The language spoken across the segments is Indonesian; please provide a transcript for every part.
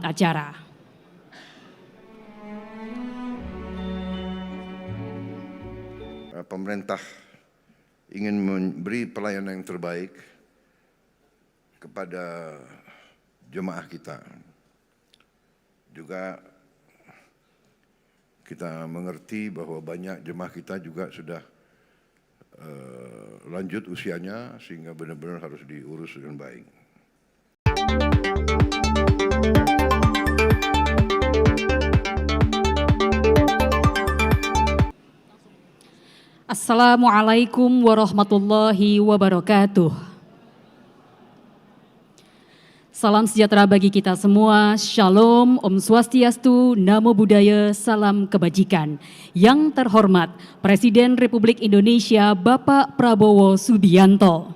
acara. Pemerintah ingin memberi pelayanan yang terbaik kepada jemaah kita. Juga kita mengerti bahwa banyak jemaah kita juga sudah lanjut usianya sehingga benar-benar harus diurus dengan baik. Assalamualaikum warahmatullahi wabarakatuh. Salam sejahtera bagi kita semua, Shalom, Om Swastiastu, Namo Buddhaya, salam kebajikan. Yang terhormat Presiden Republik Indonesia Bapak Prabowo Subianto.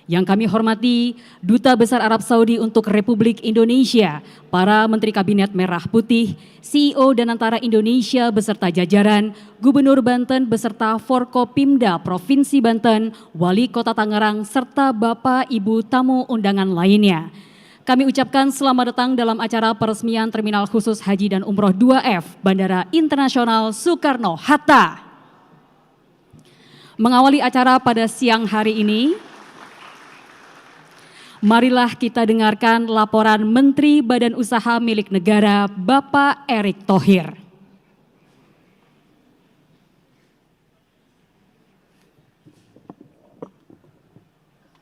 Yang kami hormati Duta Besar Arab Saudi untuk Republik Indonesia, para Menteri Kabinet Merah Putih, CEO Danantara Indonesia beserta jajaran, Gubernur Banten beserta Forkopimda Provinsi Banten, Wali Kota Tangerang, serta Bapak Ibu tamu undangan lainnya. Kami ucapkan selamat datang dalam acara peresmian Terminal Khusus Haji dan Umroh 2F Bandara Internasional Soekarno-Hatta. Mengawali acara pada siang hari ini, marilah kita dengarkan laporan Menteri Badan Usaha Milik Negara Bapak Erick Thohir.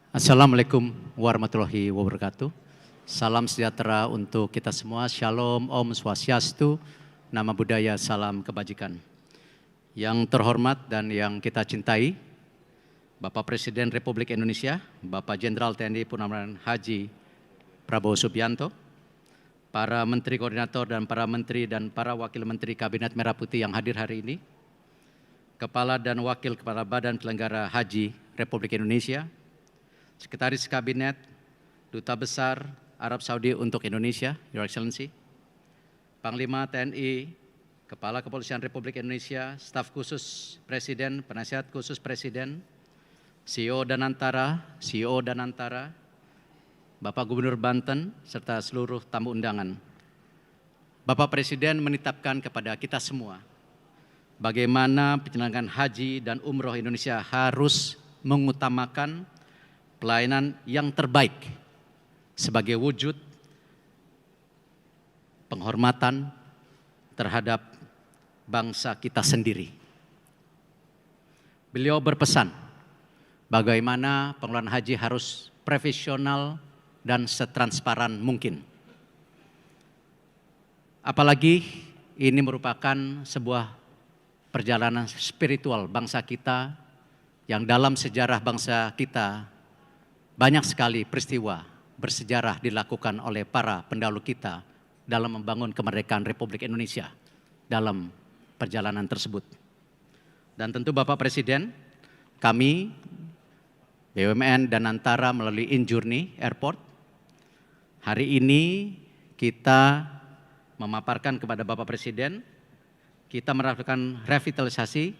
Assalamualaikum warahmatullahi wabarakatuh. Salam sejahtera untuk kita semua. Shalom, Om Swastiastu, Namo Buddhaya, salam kebajikan. Yang terhormat dan yang kita cintai, Bapak Presiden Republik Indonesia, Bapak Jenderal TNI Purnawirawan Haji Prabowo Subianto, para Menteri Koordinator dan para Menteri dan para Wakil Menteri Kabinet Merah Putih yang hadir hari ini, Kepala dan Wakil Kepala Badan Penyelenggara Haji Republik Indonesia, Sekretaris Kabinet, Duta Besar Arab Saudi untuk Indonesia, Your Excellency, Panglima TNI, Kepala Kepolisian Republik Indonesia, Staf Khusus Presiden, Penasihat Khusus Presiden, CEO Danantara, Bapak Gubernur Banten, serta seluruh tamu undangan. Bapak Presiden menitipkan kepada kita semua bagaimana penyelenggaraan haji dan umroh Indonesia harus mengutamakan pelayanan yang terbaik sebagai wujud penghormatan terhadap bangsa kita sendiri. Beliau berpesan bagaimana pengelolaan haji harus profesional dan setransparan mungkin. Apalagi ini merupakan sebuah perjalanan spiritual bangsa kita yang dalam sejarah bangsa kita banyak sekali peristiwa bersejarah dilakukan oleh para pendahulu kita dalam membangun kemerdekaan Republik Indonesia dalam perjalanan tersebut. Dan tentu Bapak Presiden, kami BUMN Danantara melalui InJourney Airport, hari ini kita memaparkan kepada Bapak Presiden, kita melakukan revitalisasi,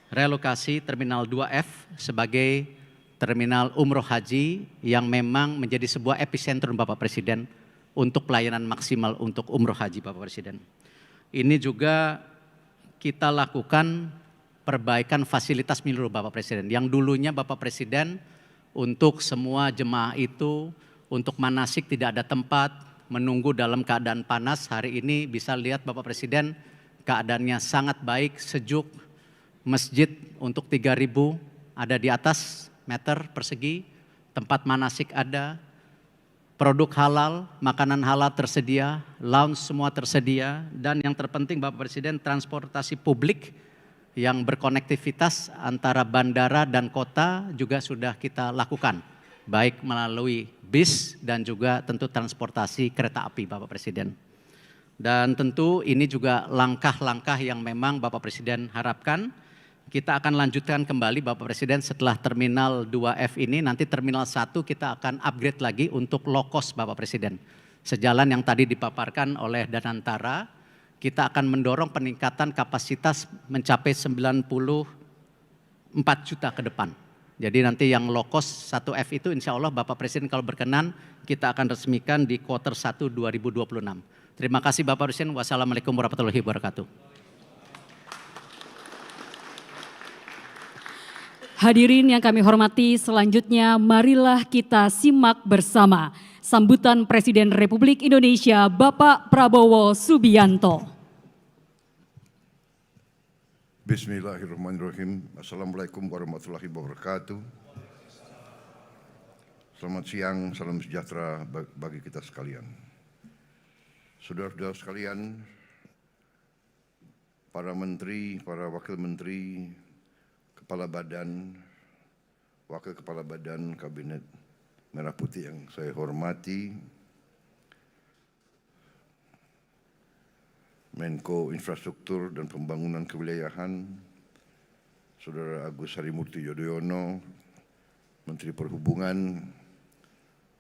relokasi Terminal 2F sebagai Terminal Umroh Haji yang memang menjadi sebuah epicentrum Bapak Presiden untuk pelayanan maksimal untuk Umroh Haji Bapak Presiden. Ini juga kita lakukan perbaikan fasilitas menyeluruh Bapak Presiden. Yang dulunya Bapak Presiden untuk semua jemaah itu untuk manasik tidak ada tempat, menunggu dalam keadaan panas. Hari ini bisa lihat Bapak Presiden keadaannya sangat baik, sejuk. Masjid untuk 3.000 ada di atas meter persegi, tempat manasik ada, produk halal, makanan halal tersedia, lounge semua tersedia, dan yang terpenting Bapak Presiden transportasi publik yang berkonektivitas antara bandara dan kota juga sudah kita lakukan, baik melalui bis dan juga tentu transportasi kereta api Bapak Presiden. Dan tentu ini juga langkah-langkah yang memang Bapak Presiden harapkan. Kita akan lanjutkan kembali Bapak Presiden setelah Terminal 2F ini, nanti Terminal 1 kita akan upgrade lagi untuk low cost Bapak Presiden. Sejalan yang tadi dipaparkan oleh Danantara, kita akan mendorong peningkatan kapasitas mencapai 94 juta ke depan. Jadi nanti yang low cost 1F itu insya Allah Bapak Presiden kalau berkenan kita akan resmikan di kuartal 1 2026. Terima kasih Bapak Presiden. Wassalamualaikum warahmatullahi wabarakatuh. Hadirin yang kami hormati, selanjutnya marilah kita simak bersama sambutan Presiden Republik Indonesia Bapak Prabowo Subianto. Bismillahirrahmanirrahim. Assalamualaikum warahmatullahi wabarakatuh. Selamat siang, salam sejahtera bagi kita sekalian. Saudara-saudara sekalian, para menteri, para wakil menteri, kepala badan, wakil kepala badan Kabinet Merah Putih yang saya hormati, Menko Infrastruktur dan Pembangunan Kewilayahan, Saudara Agus Harimurti Yudhoyono, Menteri Perhubungan,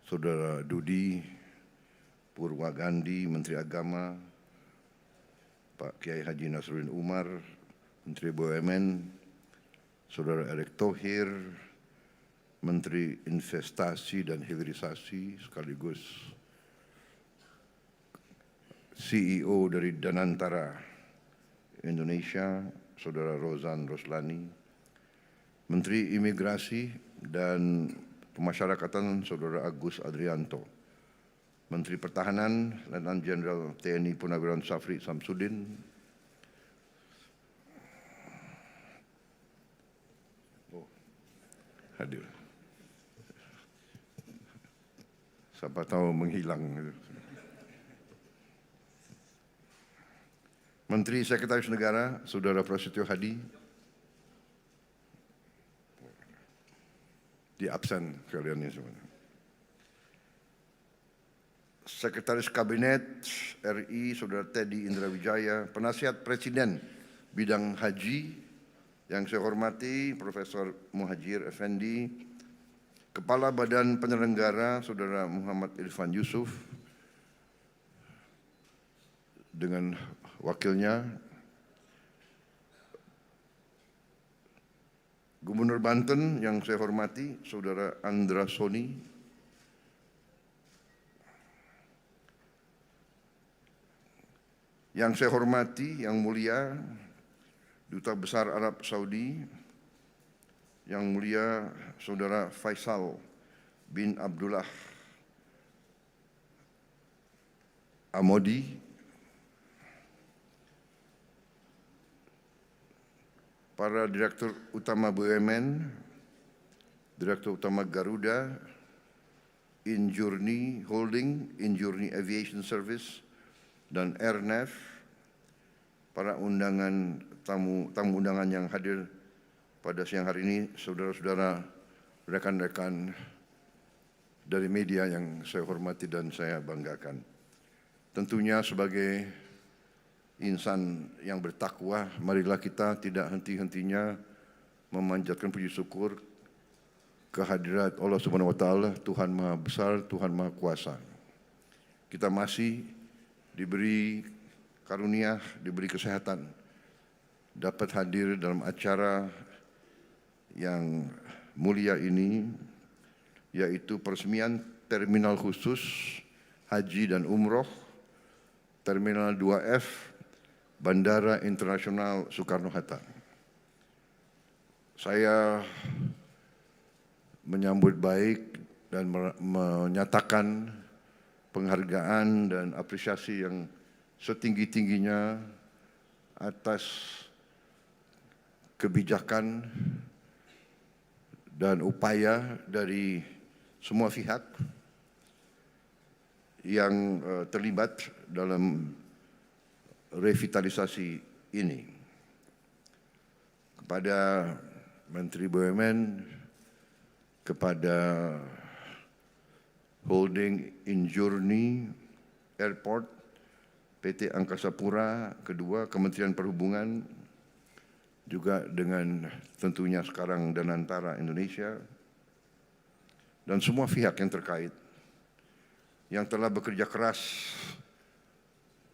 Saudara Dudi Purwagandi, Menteri Agama, Pak Kiai Haji Nasruddin Umar, Menteri BUMN, Saudara Erick Thohir, Menteri Investasi dan Hilirisasi sekaligus CEO dari Danantara Indonesia, Saudara Rozan Roslani, Menteri Imigrasi dan Pemasyarakatan, Saudara Agus Adrianto, Menteri Pertahanan, Letnan Jenderal TNI Purnawirawan Safri Samsudin, hadir. Siapa tahu menghilang. Menteri Sekretaris Negara, Saudara Prasetyo Hadi, di absen kalian ini semua. Sekretaris Kabinet RI, Saudara Teddy Indrawijaya, Penasihat Presiden Bidang Haji, yang saya hormati Profesor Muhajir Effendi, Kepala Badan Penyelenggara, Saudara Muhammad Irfan Yusuf, dengan wakilnya, Gubernur Banten yang saya hormati, Saudara Andra Soni, yang saya hormati, yang mulia, Duta Besar Arab Saudi, yang mulia Saudara Faisal bin Abdullah Amodi, para Direktur Utama BUMN, Direktur Utama Garuda, Injourney Holding, Injourney Aviation Service, dan Airnav, para undangan tamu undangan yang hadir pada siang hari ini, saudara-saudara, rekan-rekan dari media yang saya hormati dan saya banggakan. Tentunya sebagai insan yang bertakwa, marilah kita tidak henti-hentinya memanjatkan puji syukur kehadirat Allah Subhanahu wa taala, Tuhan Maha Besar, Tuhan Maha Kuasa. Kita masih diberi karunia, diberi kesehatan, dapat hadir dalam acara yang mulia ini, yaitu peresmian Terminal Khusus Haji dan Umroh Terminal 2F Bandara Internasional Soekarno-Hatta. Saya menyambut baik dan menyatakan penghargaan dan apresiasi yang setinggi-tingginya atas kebijakan dan upaya dari semua pihak yang terlibat dalam revitalisasi ini. Kepada Menteri BUMN, kepada Holding Injourney Airport, PT Angkasa Pura, kedua Kementerian Perhubungan, juga dengan tentunya sekarang Danantara Indonesia, dan semua pihak yang terkait, yang telah bekerja keras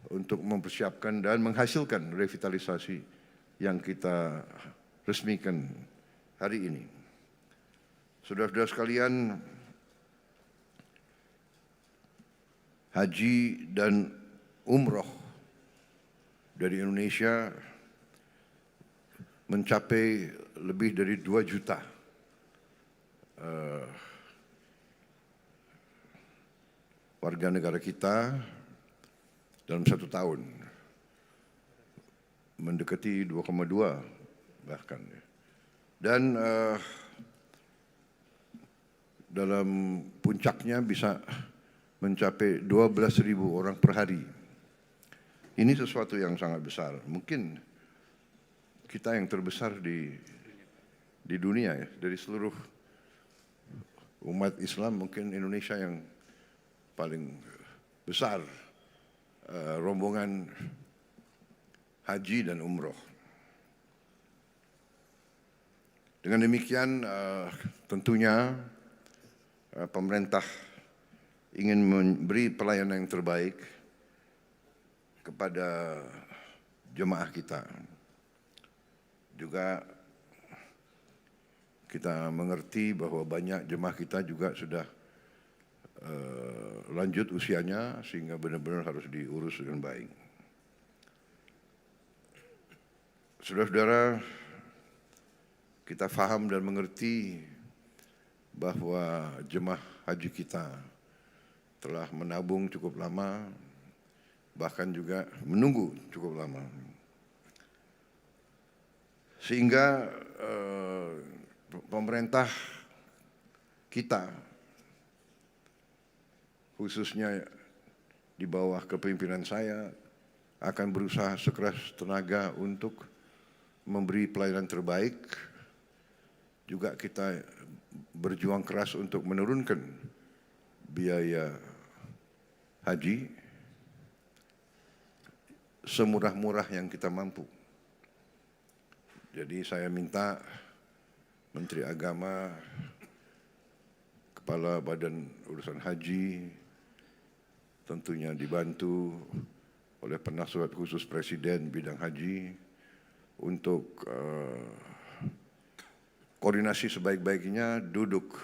untuk mempersiapkan dan menghasilkan revitalisasi yang kita resmikan hari ini. Saudara-saudara sekalian, haji dan umroh dari Indonesia mencapai lebih dari 2 juta warga negara kita dalam 1 tahun, mendekati 2,2 bahkan. Dan dalam puncaknya bisa mencapai 12.000 orang per hari. Ini sesuatu yang sangat besar. Mungkin kita yang terbesar di dunia ya, dari seluruh umat Islam mungkin Indonesia yang paling besar rombongan haji dan umroh. Dengan demikian tentunya pemerintah ingin memberi pelayanan yang terbaik kepada jemaah kita. Juga kita mengerti bahwa banyak jemaah kita juga sudah lanjut usianya sehingga benar-benar harus diurus dengan baik. Saudara-saudara, kita faham dan mengerti bahwa jemaah haji kita telah menabung cukup lama, bahkan juga menunggu cukup lama. Sehingga pemerintah kita, khususnya di bawah kepemimpinan saya, akan berusaha sekeras tenaga untuk memberi pelayanan terbaik. Juga kita berjuang keras untuk menurunkan biaya haji semurah-murah yang kita mampu. Jadi saya minta Menteri Agama, Kepala Badan Urusan Haji, tentunya dibantu oleh Penasihat Khusus Presiden bidang haji untuk koordinasi sebaik-baiknya, duduk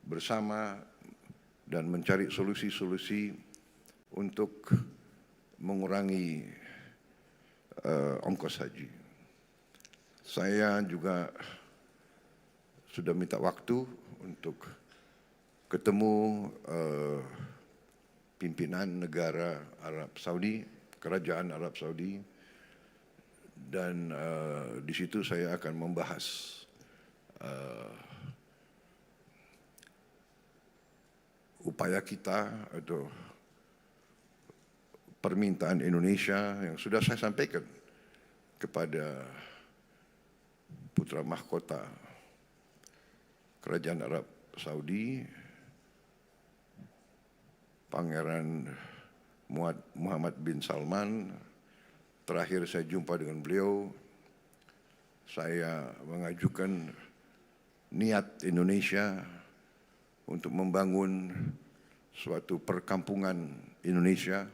bersama dan mencari solusi-solusi untuk mengurangi ongkos haji. Saya juga sudah minta waktu untuk ketemu pimpinan negara Arab Saudi, Kerajaan Arab Saudi, dan di situ saya akan membahas upaya kita atau permintaan Indonesia yang sudah saya sampaikan kepada putra mahkota Kerajaan Arab Saudi, Pangeran Muhammad bin Salman. Terakhir saya jumpa dengan beliau, saya mengajukan niat Indonesia untuk membangun suatu perkampungan Indonesia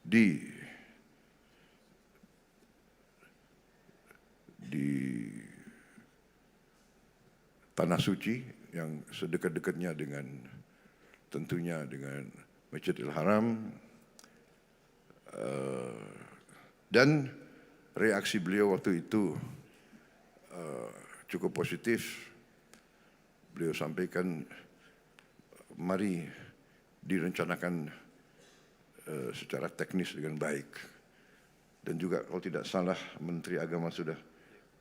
di Tanah Suci yang sedekat-dekatnya dengan tentunya dengan Masjidil Haram, dan reaksi beliau waktu itu cukup positif. Beliau sampaikan, mari direncanakan secara teknis dengan baik. Dan juga kalau tidak salah Menteri Agama sudah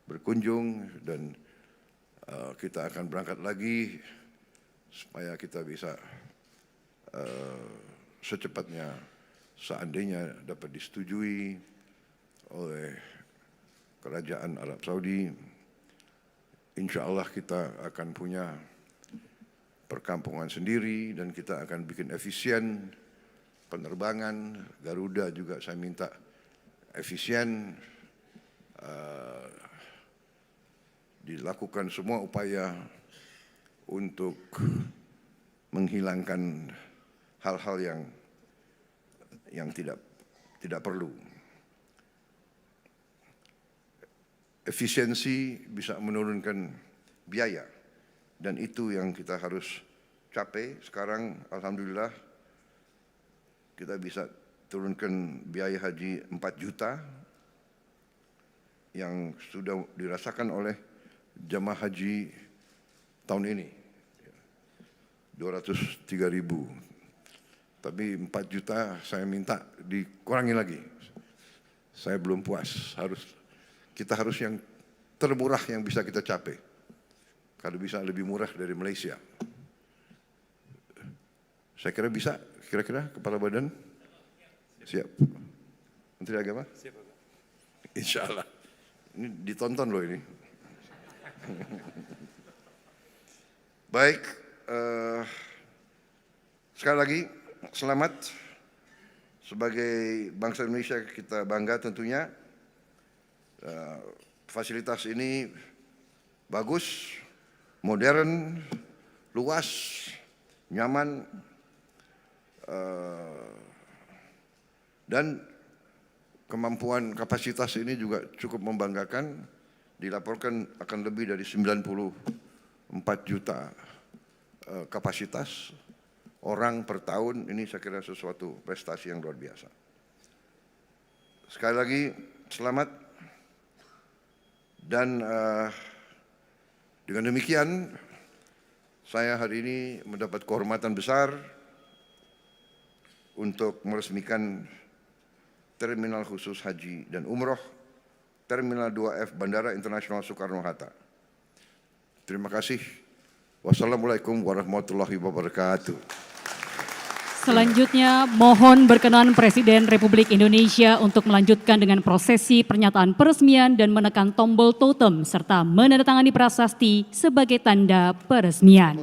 berkunjung dan kita akan berangkat lagi supaya kita bisa secepatnya, seandainya dapat disetujui oleh Kerajaan Arab Saudi, insya Allah kita akan punya perkampungan sendiri dan kita akan bikin efisien penerbangan. Garuda juga saya minta efisien, dilakukan semua upaya untuk menghilangkan hal-hal yang tidak perlu. efisiensi, bisa menurunkan biaya. Dan itu yang kita harus capai. Sekarang alhamdulillah kita bisa turunkan biaya haji 4 juta yang sudah dirasakan oleh jamaah haji tahun ini. 203.000. Tapi 4 juta saya minta dikurangi lagi. Saya belum puas. Kita harus yang termurah yang bisa kita capai. Kalau bisa lebih murah dari Malaysia. Saya kira bisa, kira-kira Kepala Badan? Siap. Menteri Agama? Siap, Pak. Insya Allah. Ini ditonton loh ini. Baik, sekali lagi selamat. Sebagai bangsa Indonesia kita bangga tentunya. Fasilitas ini bagus, modern, luas, nyaman, dan kemampuan kapasitas ini juga cukup membanggakan. Dilaporkan akan lebih dari 94 juta kapasitas orang per tahun. Ini saya kira sesuatu prestasi yang luar biasa. Sekali lagi selamat. Dan dengan demikian saya hari ini mendapat kehormatan besar untuk meresmikan Terminal Khusus Haji dan Umroh Terminal 2F Bandara Internasional Soekarno-Hatta. Terima kasih. Wassalamualaikum warahmatullahi wabarakatuh. Selanjutnya, mohon berkenan Presiden Republik Indonesia untuk melanjutkan dengan prosesi pernyataan peresmian dan menekan tombol totem serta menandatangani prasasti sebagai tanda peresmian.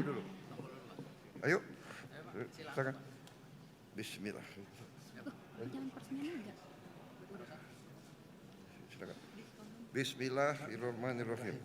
Ayo, silakan. Bismillah. Silakan. Bismillahirrahmanirrahim.